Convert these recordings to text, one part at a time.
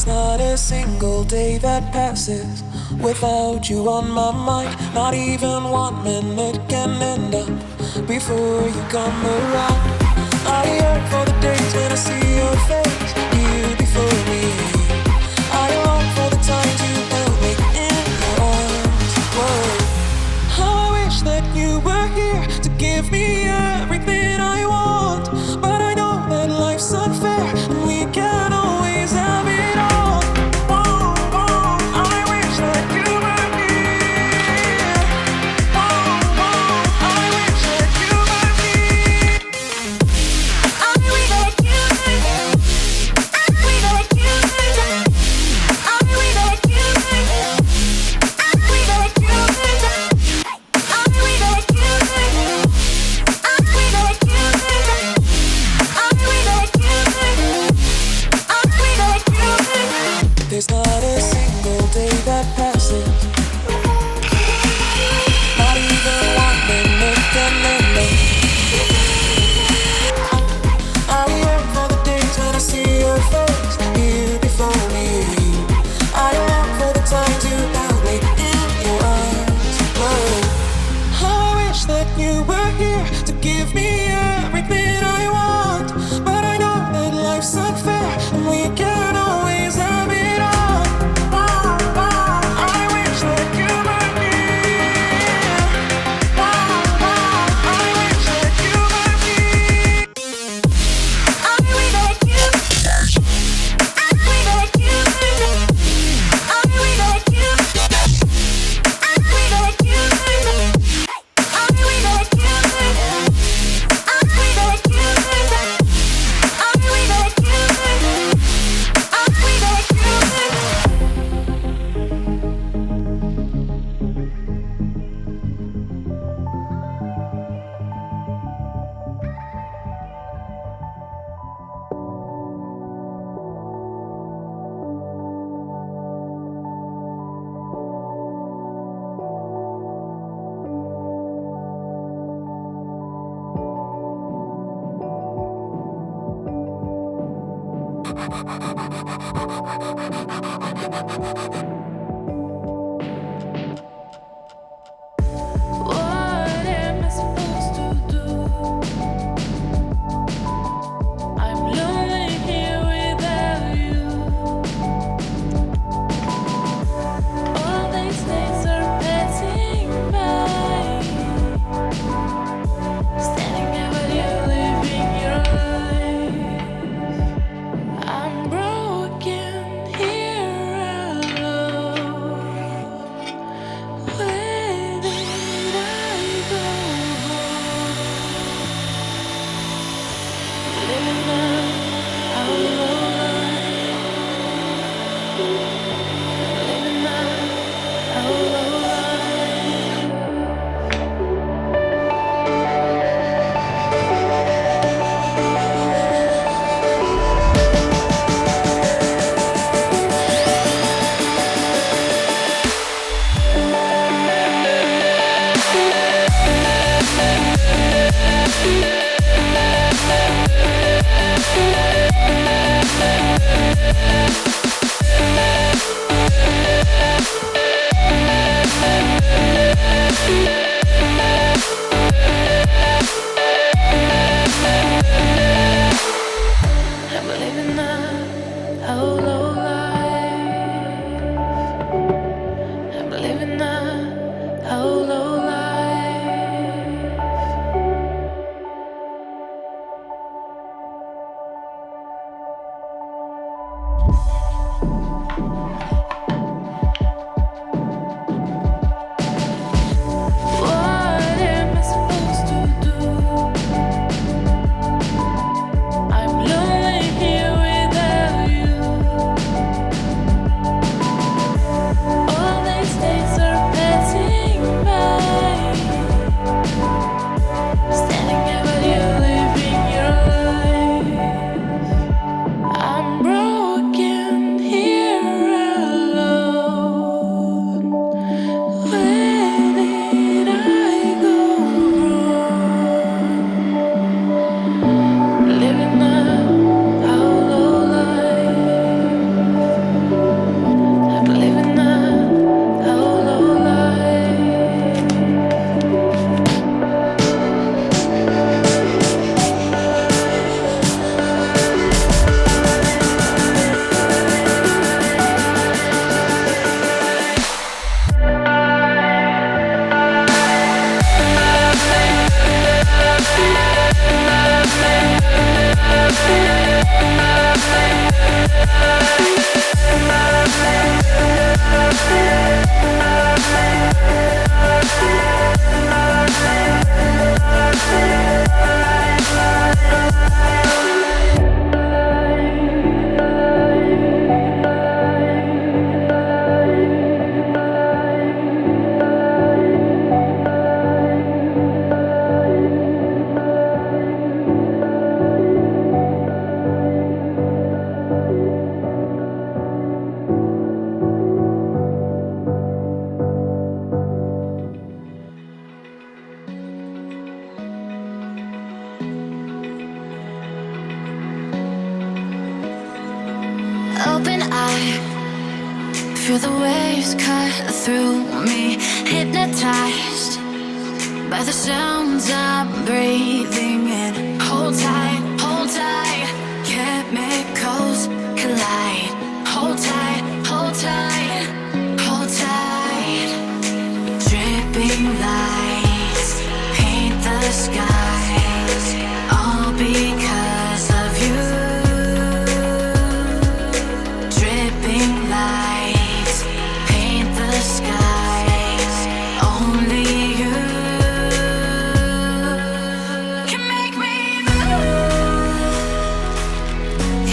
There's not a single day that passes without you on my mind. Not even 1 minute can end up before you come around. I yearn for the days when I see your face, you before me. I long for the times you held me in your arms. Whoa. How I wish that you were here to give me everything I want. But I know that life's unfair and we can't always have it all. Whoa, whoa, I wish that you were here. Whoa, whoa, I wish that you were here. I wish that you were here. I wish that you were here. I wish that you were here. I wish that you were here. I wish that you were here. I wish that you were here. I wish that you were here. I wish that you were here. There's not a single day that passes, not even 1 minute can end up. I yearn for the days when I see your face, you before me. I long for the times you held me in your arms. Whoa. How I wish that you were here to give me everything I want. But I know that life's unfair and we can't always have it all. Whoa, whoa, I wish that you were here. Whoa, whoa, I wish that you were here. I wish that you. I wish that you were here. I wish that you. I wish that you were here. I wish that you were here. I wish that you were here. I wish that you were here. I wish that you were here. What am I supposed to do? I'm lonely here without you. All these days are passing by, standing there while you're living your life. I'm broken here alone. Where did I go? Living out our life. Living out our life. open, I feel the waves cut through me, hypnotized by the sounds I'm breathing in. Hold tight, chemicals collide. Hold tight, hold tight, hold tight. Dripping lights paint the skies, all because of you. Dripping lights paint the skies, only you can make me move.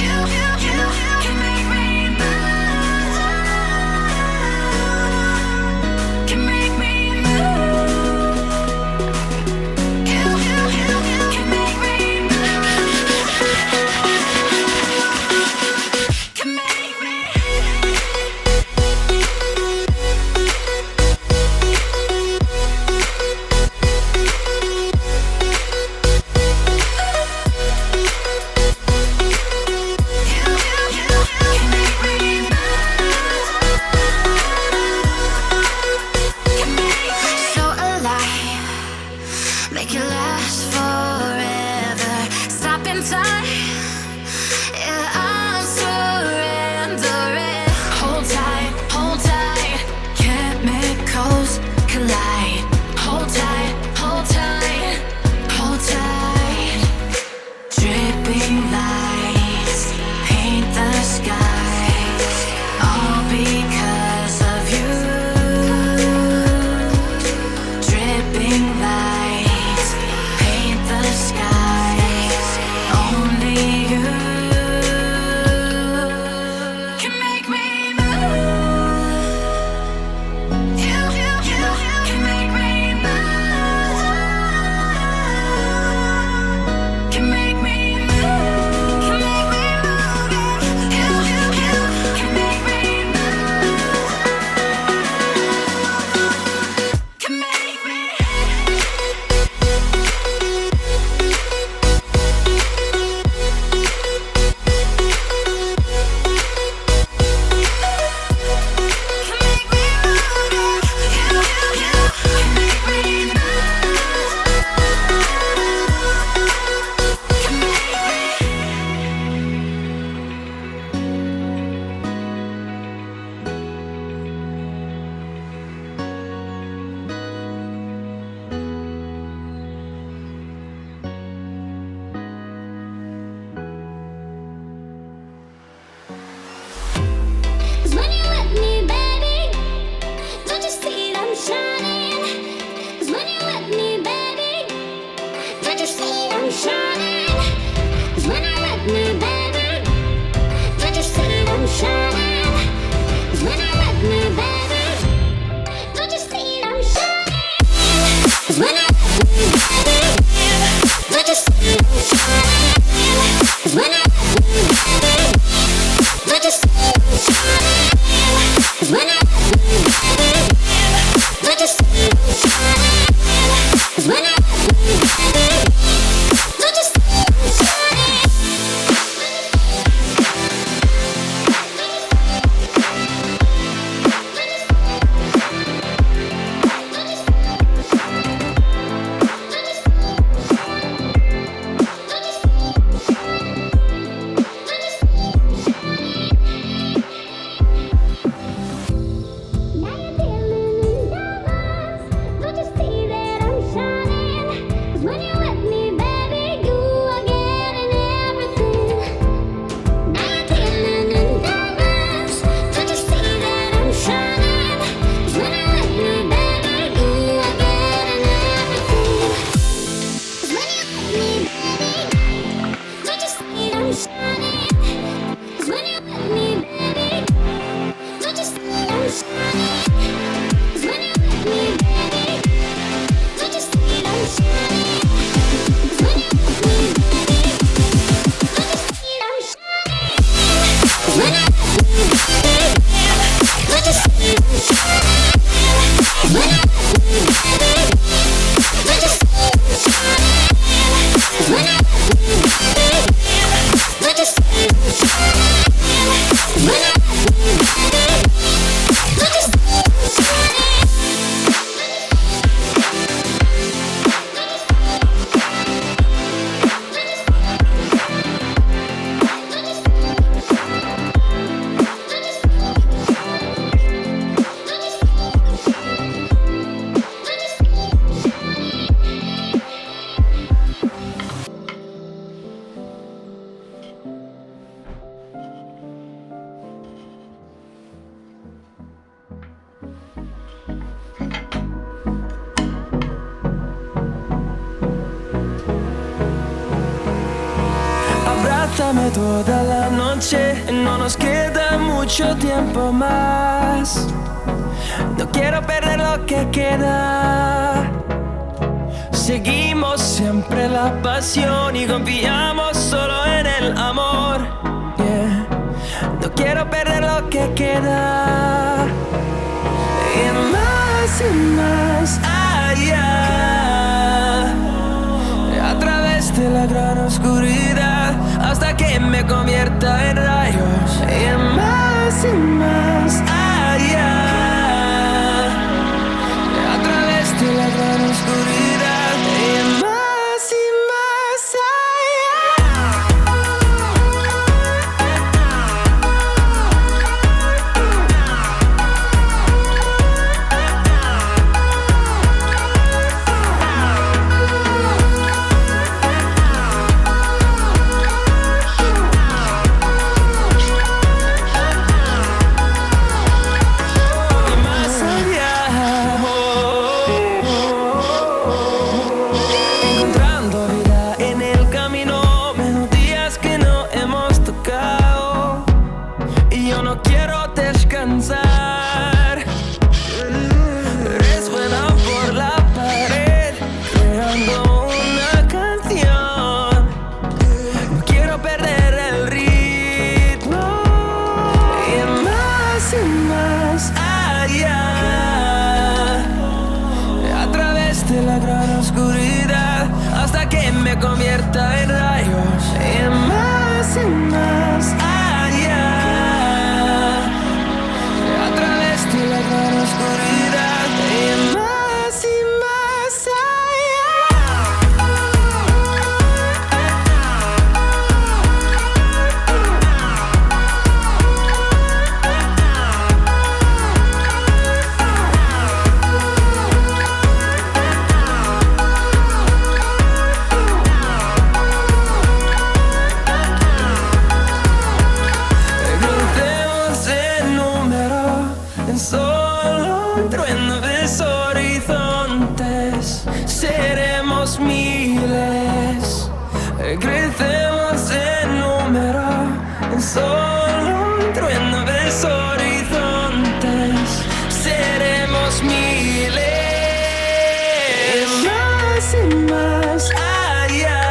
You can make me move. Can make me move. You can make me move. Can make me. So alive, make it last forever. Stop in time, yeah, I'm surrendering. Hold tight, chemicals collide. Hold tight, hold tight, hold tight. Dripping lights paint the skies, all because of you. Dripping lights paint the skies, only you can make me move. You can make me move. Can make me move. Can make me move. You can make me move. Can make me. When you're with me, baby, don't you see that I'm shining? 'Cause when you're with me, baby, don't you see that I'm shining? 'Cause when you're with me, baby, don't you see that I'm shining? 'Cause when you're with me, baby, don't you see that I'm shining? 'Cause when you're with me, baby, don't you see that I'm shining? 'Cause when you're with me, baby, don't you see that I'm shining? 'Cause when you're with me, baby, don't you see that I'm shining? 'Cause when you're with me, baby, don't you see that I'm shining? Just Abrázame toda la noche, no nos queda mucho tiempo más. No quiero perder lo que queda. Seguimos siempre la pasión y confiamos solo en el amor. Yeah. No quiero perder lo que queda. Y más allá, a través de la gran oscuridad, hasta que me convierta en rayos. Y más allá, a través de la gran oscuridad. Y más convierta en rayos. Y más allá, a través de la gran oscuridad. Y más crecemos en número, en solo un trueno de horizontes. Seremos miles, más allá,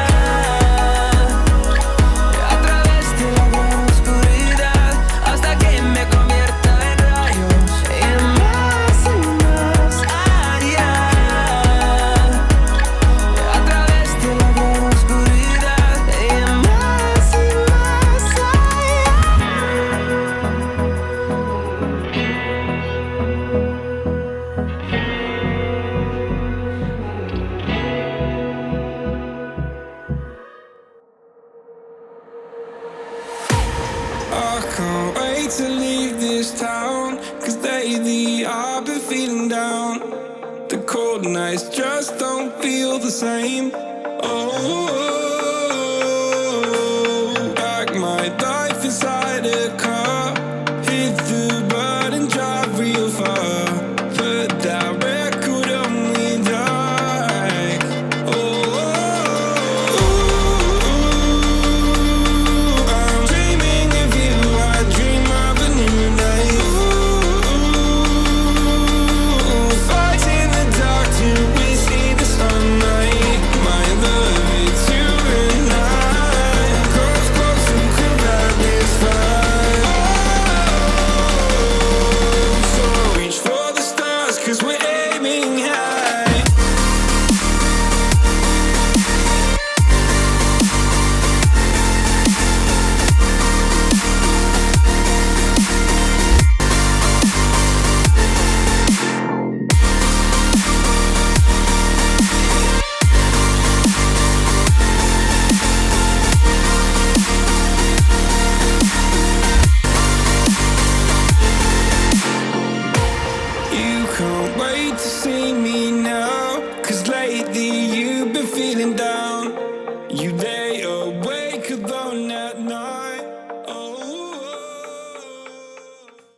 a través de la gran oscuridad, hasta que me convierta en rayos. Y más allá, a través de la gran oscuridad. I can't wait to leave this town, 'cause lately I've been feeling down. The cold nights just don't feel the same. Oh, like my life inside a car. Hit the button, drive real far. Put that record on me like, I'm dreaming of you, I dream of a new life. Fight in the dark till we see the sunlight. My love, it's you and I. Close, close, who could light this fire? So reach for the stars, 'cause we're aiming high. You can't wait to see me now, 'cause lately you've been feeling down. You lay